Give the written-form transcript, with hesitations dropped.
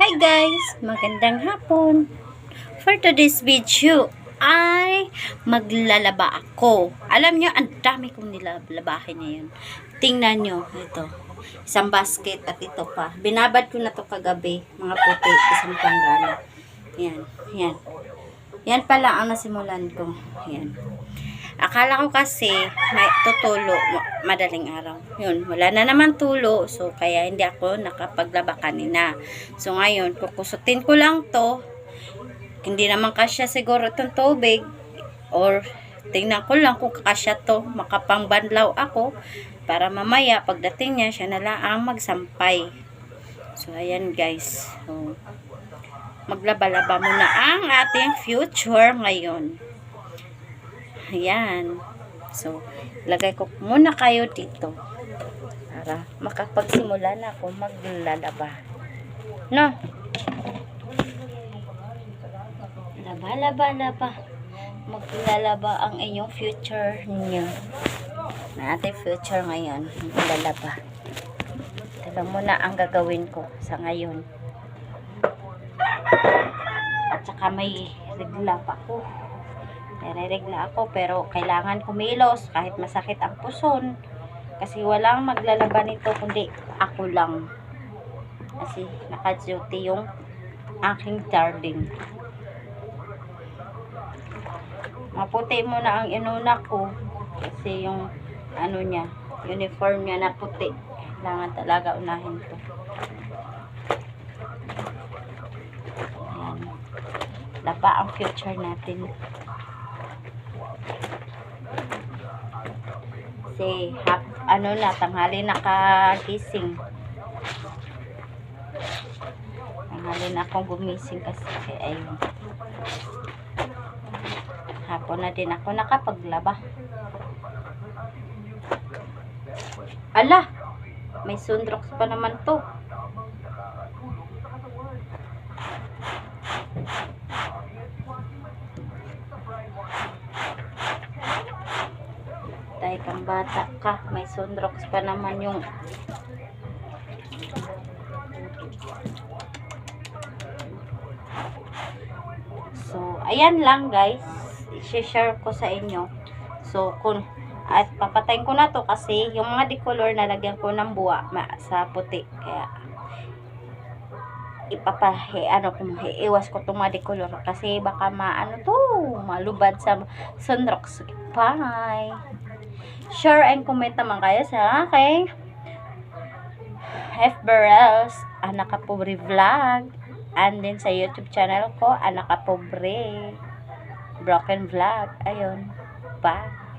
Hi guys! Magandang hapon! For today's video ay maglalaba ako. Alam nyo, ang dami kong nilalabahin ngayon. Tingnan nyo, ito. Isang basket at ito pa. Binabad ko na to kagabi. Mga puti, isang panggana. Yan, yan. Yan pala ang nasimulan ko. Yan. Akala ko kasi may tutulo madaling araw. Yun, wala na naman tulo. So, kaya hindi ako nakapaglaba kanina. So, ngayon, kukusutin ko lang to. Hindi naman kasya siguro itong tubig. Or, tingnan ko lang kung kasya to. Makapangbanlaw ako. Para mamaya, pagdating niya, siya na lang ang magsampay. So, ayan guys. So, maglaba-laba muna ang ating future ngayon. Ayan. So, lagay ko muna kayo dito para makapagsimula na ako maglalaba. No? Laba. Maglalaba ang inyong future niyo. Na ating future ngayon. Maglalaba. Ito lang muna ang gagawin ko sa ngayon. At saka may regla pa ko. Nare-regla ako pero kailangan kumilos kahit masakit ang puson kasi walang maglalaba nito kundi ako lang kasi naka-duty yung aking darling. Maputi muna ang inuna ko kasi yung ano niya, uniform niya na puti, kailangan talaga unahin ko. Ayan. Laba ang future natin. Kasi tanghali nakagising. Tanghali na akong gumising kasi ayun. Hapon na din ako nakapaglaba. Ala! May sunrox pa naman to. Tay kang bata ka, may sunrox pa naman yung so ayan lang guys, i-share ko sa inyo. So at papatayin ko na to kasi yung mga decolor na lagyan ko ng buwa sa puti, kaya iwas ko itong mga decolor kasi baka malubad sa sunrox. Bye! Share and comment naman kayo sa aking FBRLs Anak Kapobre Vlog, and din sa YouTube channel ko Anak Kapobre Broken Vlog. Ayun, bye!